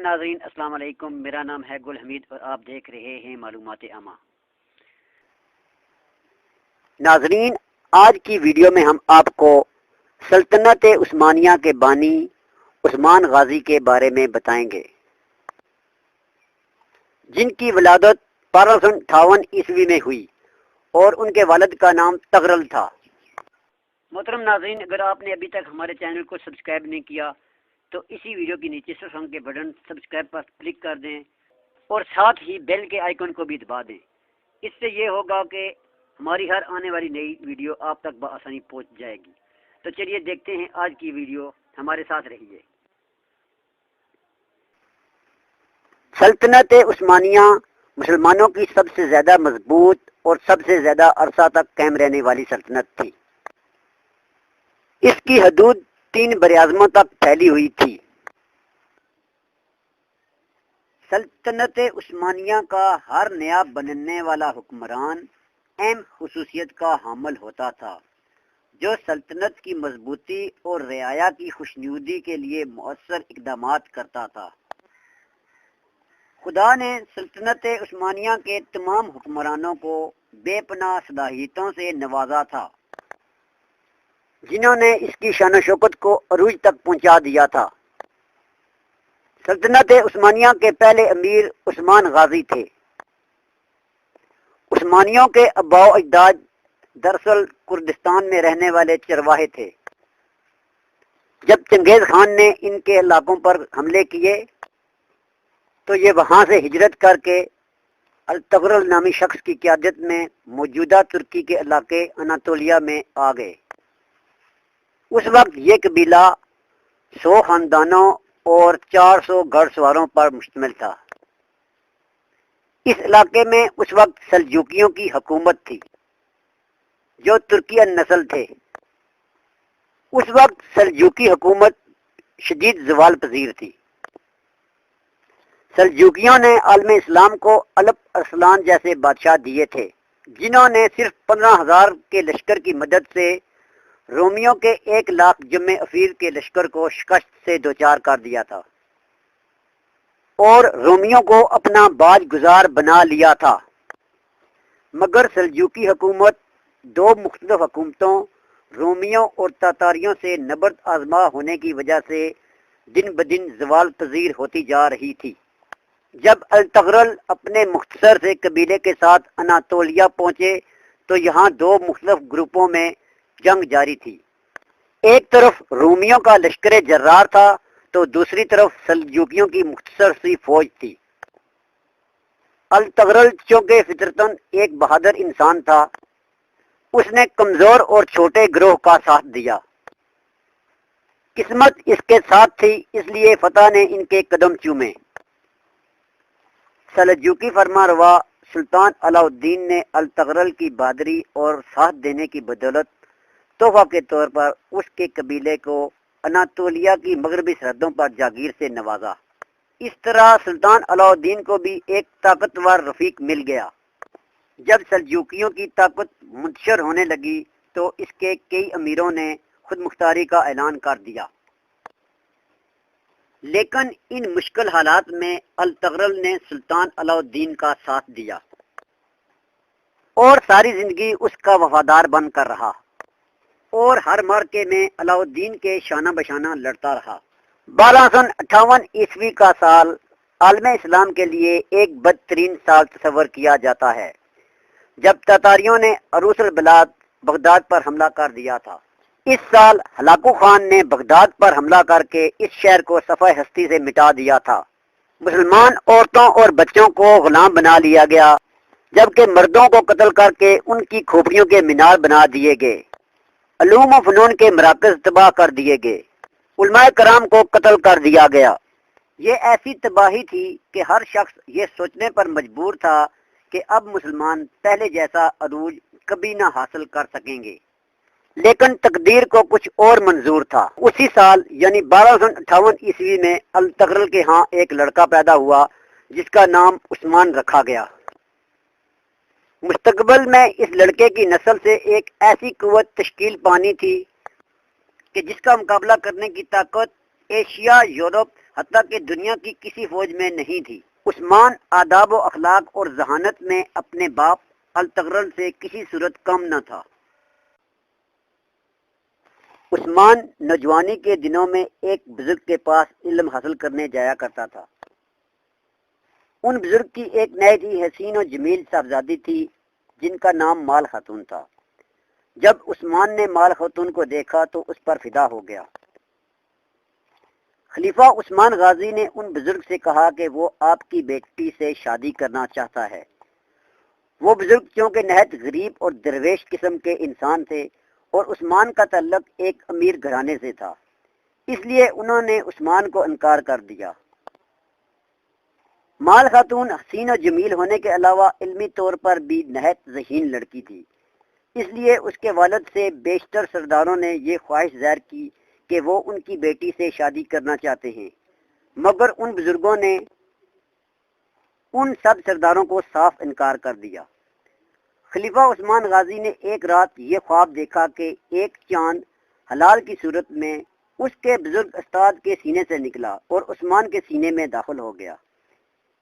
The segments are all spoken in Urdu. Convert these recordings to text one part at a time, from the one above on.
ناظرین السلام علیکم، میرا نام ہے گل حمید اور آپ دیکھ رہے ہیں معلومات عامہ۔ ناظرین، آج کی ویڈیو میں ہم آپ کو سلطنت عثمانیہ کے بانی عثمان غازی کے بارے میں بتائیں گے، جن کی ولادت 1258 عیسوی میں ہوئی اور ان کے والد کا نام تغرل تھا۔ محترم ناظرین، اگر آپ نے ابھی تک ہمارے چینل کو سبسکرائب نہیں کیا تو اسی ویڈیو کے نیچے سرخ رنگ کے بٹن سبسکرائب پر کلک کر دیں اور ساتھ ہی بیل کے آئیکن کو بھی دبا دیں۔ اس سے یہ ہوگا کہ ہماری ہر آنے والی نئی ویڈیو آپ تک بآسانی پہنچ جائے گی۔ تو چلیے دیکھتے ہیں آج کی ویڈیو، ہمارے ساتھ رہیے۔ سلطنت عثمانیہ مسلمانوں کی سب سے زیادہ مضبوط اور سب سے زیادہ عرصہ تک قائم رہنے والی سلطنت تھی۔ اس کی حدود 3 براعظموں تک پھیلی ہوئی تھی۔ سلطنت عثمانیہ کا ہر نیا بننے والا حکمران اہم خصوصیت کا حامل ہوتا تھا، جو سلطنت کی مضبوطی اور رعایا کی خوشنودی کے لیے مؤثر اقدامات کرتا تھا۔ خدا نے سلطنت عثمانیہ کے تمام حکمرانوں کو بے پناہ صلاحیتوں سے نوازا تھا، جنہوں نے اس کی شان و شوکت کو عروج تک پہنچا دیا تھا۔ سلطنت عثمانیہ کے پہلے امیر عثمان غازی تھے۔ عثمانیوں کے آباء و اجداد دراصل کردستان میں رہنے والے چرواہے تھے۔ جب چنگیز خان نے ان کے علاقوں پر حملے کیے تو یہ وہاں سے ہجرت کر کے التغرل نامی شخص کی قیادت میں موجودہ ترکی کے علاقے اناطولیہ میں آ گئے۔ اس وقت یہ قبیلہ 100 خاندانوں اور 400 گھڑ سواروں پر مشتمل تھا۔ اس علاقے میں اس وقت سلجوکیوں کی حکومت تھی، جو ترکین نسل تھے۔ اس وقت سلجوکی حکومت شدید زوال پذیر تھی۔ سلجوکیوں نے عالم اسلام کو الپ ارسلان جیسے بادشاہ دیے تھے، جنہوں نے صرف 15,000 کے لشکر کی مدد سے رومیوں کے 1 لاکھ جمع افیر کے لشکر کو شکست سے دوچار کر دیا تھا اور رومیوں کو اپنا باج گزار بنا لیا تھا۔ مگر سلجوکی حکومت 2 مختلف حکومتوں رومیوں اور تاتاریوں سے نبرد آزما ہونے کی وجہ سے دن بدن زوال پذیر ہوتی جا رہی تھی۔ جب التغرل اپنے مختصر سے قبیلے کے ساتھ اناطولیہ پہنچے تو یہاں 2 مختلف گروپوں میں جنگ جاری تھی۔ ایک طرف رومیوں کا لشکر جرار تھا تو دوسری طرف سلجوکیوں کی مختصر سی فوج تھی۔ التغرل چونکہ فطرتاً ایک بہادر انسان تھا، اس نے کمزور اور چھوٹے گروہ کا ساتھ دیا۔ قسمت اس کے ساتھ تھی، اس لیے فتح نے ان کے قدم چومے۔ سلجوکی فرما روا سلطان علاء الدین نے التغرل کی بہادری اور ساتھ دینے کی بدولت تحفہ کے طور پر اس کے قبیلے کو اناطولیہ کی مغربی سرحدوں پر جاگیر سے نوازا۔ اس طرح سلطان علاء الدین کو بھی ایک طاقتور رفیق مل گیا۔ جب سلجوکیوں کی طاقت منتشر ہونے لگی تو اس کے کئی امیروں نے خود مختاری کا اعلان کر دیا، لیکن ان مشکل حالات میں التغرل نے سلطان علاء الدین کا ساتھ دیا اور ساری زندگی اس کا وفادار بن کر رہا اور ہر معرکے میں علاء الدین کے شانہ بشانہ لڑتا رہا۔ 1258 عیسوی کا سال عالم اسلام کے لیے ایک بدترین سال تصور کیا جاتا ہے، جب تاتاریوں نے عروس البلاد بغداد پر حملہ کر دیا تھا۔ اس سال ہلاکو خان نے بغداد پر حملہ کر کے اس شہر کو صفحہ ہستی سے مٹا دیا تھا۔ مسلمان عورتوں اور بچوں کو غلام بنا لیا گیا، جبکہ مردوں کو قتل کر کے ان کی کھوپڑیوں کے مینار بنا دیے گئے۔ علوم و فنون کے مراکز تباہ کر دیے گئے۔ علماء کرام کو قتل کر دیا گیا۔ یہ ایسی تباہی تھی کہ ہر شخص یہ سوچنے پر مجبور تھا کہ اب مسلمان پہلے جیسا عروج کبھی نہ حاصل کر سکیں گے، لیکن تقدیر کو کچھ اور منظور تھا۔ اسی سال یعنی 1258 عیسوی میں التغرل کے ہاں ایک لڑکا پیدا ہوا جس کا نام عثمان رکھا گیا۔ مستقبل میں اس لڑکے کی نسل سے ایک ایسی قوت تشکیل پانی تھی کہ جس کا مقابلہ کرنے کی طاقت ایشیا، یورپ، حتیٰ کہ دنیا کی کسی فوج میں نہیں تھی۔ عثمان آداب و اخلاق اور ذہانت میں اپنے باپ التغرل سے کسی صورت کم نہ تھا۔ عثمان نوجوانی کے دنوں میں ایک بزرگ کے پاس علم حاصل کرنے جایا کرتا تھا۔ ان بزرگ کی ایک نہایت ہی حسین و جمیل صاحبزادی تھی جن کا نام مال خاتون تھا۔ جب عثمان نے مال خاتون کو دیکھا تو اس پر فدا ہو گیا۔ خلیفہ عثمان غازی نے ان بزرگ سے کہا کہ وہ آپ کی بیٹی سے شادی کرنا چاہتا ہے۔ وہ بزرگ چونکہ نہایت غریب اور درویش قسم کے انسان تھے اور عثمان کا تعلق ایک امیر گھرانے سے تھا، اس لیے انہوں نے عثمان کو انکار کر دیا۔ مال خاتون حسین و جمیل ہونے کے علاوہ علمی طور پر بھی نہایت ذہین لڑکی تھی، اس لیے اس کے والد سے بیشتر سرداروں نے یہ خواہش ظاہر کی کہ وہ ان کی بیٹی سے شادی کرنا چاہتے ہیں، مگر ان بزرگوں نے ان سب سرداروں کو صاف انکار کر دیا۔ خلیفہ عثمان غازی نے ایک رات یہ خواب دیکھا کہ ایک چاند حلال کی صورت میں اس کے بزرگ استاد کے سینے سے نکلا اور عثمان کے سینے میں داخل ہو گیا۔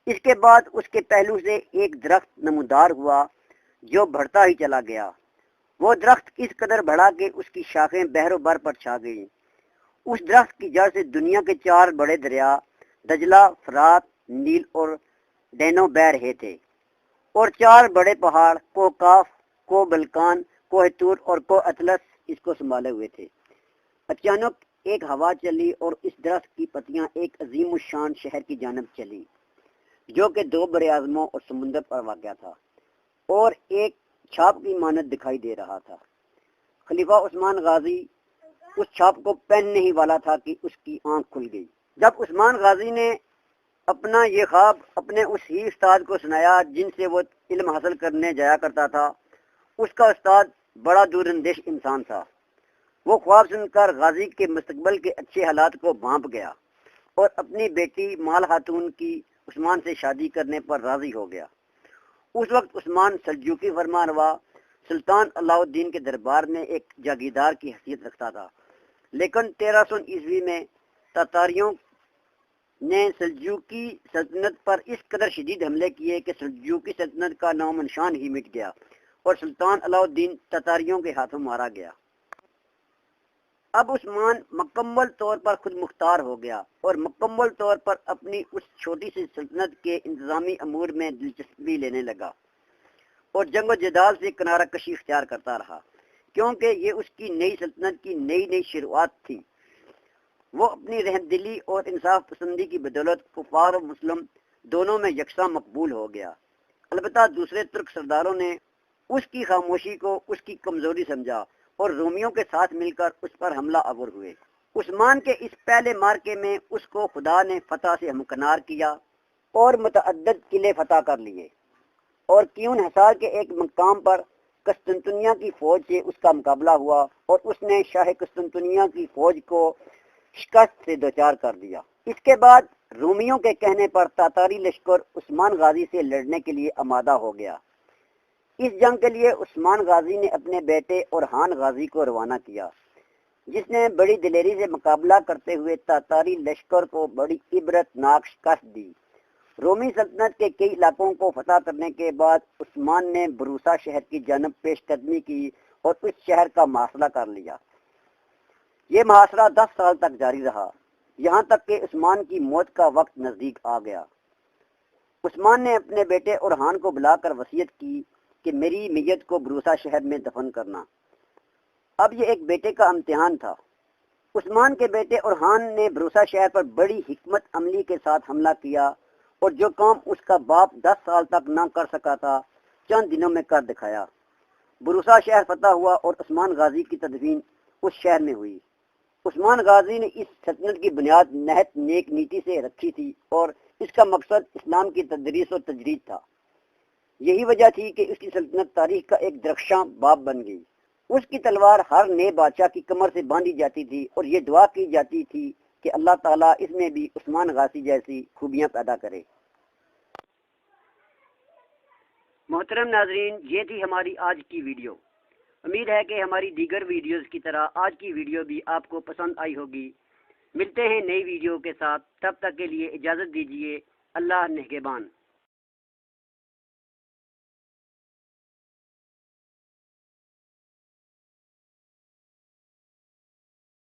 اس کے بعد اس کے پہلو سے ایک درخت نمودار ہوا جو بڑھتا ہی چلا گیا۔ وہ درخت اس قدر بڑھا کہ اس کی شاخیں بحر و بر پر چھا گئیں۔ اس درخت کی جڑ سے دنیا کے 4 بڑے دریا دجلہ، فرات، نیل اور ڈینو بہ رہے تھے، اور 4 بڑے پہاڑ کو کاف، کو بلکان، کو طور اور کو اطلس اس کو سنبھالے ہوئے تھے۔ اچانک ایک ہوا چلی اور اس درخت کی پتیاں ایک عظیم الشان شہر کی جانب چلی جو کہ 2 بر اعظموں اور سمندر پر واقع تھا اور ایک چھاپ کی مانند دکھائی دے رہا تھا۔ خلیفہ عثمان غازی اس چھاپ کو پہننے ہی والا تھا کہ اس کی آنکھ کھل گئی۔ جب عثمان غازی نے اپنا یہ خواب اپنے اس ہی استاد کو سنایا جن سے وہ علم حاصل کرنے جایا کرتا تھا، اس کا استاد بڑا دور اندیش انسان تھا۔ وہ خواب سن کر غازی کے مستقبل کے اچھے حالات کو بھانپ گیا اور اپنی بیٹی مال خاتون کی عثمان سے شادی کرنے پر راضی ہو گیا۔ اس وقت عثمان سلجوقی فرمان روا سلطان علاء الدین کے دربار میں ایک جاگیردار کی حیثیت رکھتا تھا، لیکن 1300 عیسوی میں تاتاریوں نے سلجوقی سلطنت پر اس قدر شدید حملے کیے کہ سلجوقی سلطنت کا نام و نشان ہی مٹ گیا اور سلطان علاء الدین تاتاریوں کے ہاتھوں مارا گیا۔ اب عثمان مکمل طور پر خود مختار ہو گیا اور مکمل طور پر اپنی اس چھوٹی سی سلطنت کے انتظامی امور میں دلچسپی لینے لگا اور جنگ و جدال سے کنارہ کشی اختیار کرتا رہا، کیونکہ یہ اس کی نئی سلطنت کی نئی شروعات تھی۔ وہ اپنی رحم دلی اور انصاف پسندی کی بدولت کفار و مسلم دونوں میں یکساں مقبول ہو گیا۔ البتہ دوسرے ترک سرداروں نے اس کی خاموشی کو اس کی کمزوری سمجھا اور رومیوں کے ساتھ مل کر اس پر حملہ آور ہوئے۔ عثمان کے اس پہلے مارکے میں اس کو خدا نے فتح سے ہمکنار کیا اور متعدد قلعے فتح کر لیے، اور کیون حصار کے ایک مقام پر قسطنطنیہ کی فوج سے اس کا مقابلہ ہوا اور اس نے شاہ قسطنطنیہ کی فوج کو شکست سے دوچار کر دیا۔ اس کے بعد رومیوں کے کہنے پر تاتاری لشکر عثمان غازی سے لڑنے کے لیے آمادہ ہو گیا۔ اس جنگ کے لیے عثمان غازی نے اپنے بیٹے اورحان غازی کو روانہ کیا، جس نے بڑی دلیری سے مقابلہ کرتے ہوئے تاتاری لشکر کو بڑی عبرت ناک شکست دی۔ رومی سلطنت کے کئی علاقوں کو فتح کرنے کے بعد عثمان نے بروسا شہر کی جانب پیش قدمی کی اور اس شہر کا محاصرہ کر لیا۔ یہ محاصرہ 10 سال تک جاری رہا، یہاں تک کہ عثمان کی موت کا وقت نزدیک آ گیا۔ عثمان نے اپنے بیٹے اورحان کو بلا کر وصیت کی کہ میری میت کو بروسا شہر میں دفن کرنا۔ اب یہ ایک بیٹے کا امتحان تھا۔ عثمان کے بیٹے اورحان نے بروسا شہر پر بڑی حکمت عملی کے ساتھ حملہ کیا اور جو کام اس کا باپ 10 سال تک نہ کر سکا تھا چند دنوں میں کر دکھایا۔ بروسا شہر فتح ہوا اور عثمان غازی کی تدفین اس شہر میں ہوئی۔ عثمان غازی نے اس سلطنت کی بنیاد نہایت نیک نیتی سے رکھی تھی اور اس کا مقصد اسلام کی تدریس و تجرید تھا۔ یہی وجہ تھی کہ اس کی سلطنت تاریخ کا ایک درخشاں باب بن گئی۔ اس کی تلوار ہر نئے بادشاہ کی کمر سے باندھی جاتی تھی اور یہ دعا کی جاتی تھی کہ اللہ تعالیٰ اس میں بھی عثمان غازی جیسی خوبیاں پیدا کرے۔ محترم ناظرین، یہ تھی ہماری آج کی ویڈیو۔ امید ہے کہ ہماری دیگر ویڈیوز کی طرح آج کی ویڈیو بھی آپ کو پسند آئی ہوگی۔ ملتے ہیں نئی ویڈیو کے ساتھ، تب تک کے لیے اجازت دیجیے۔ اللہ نگہبان۔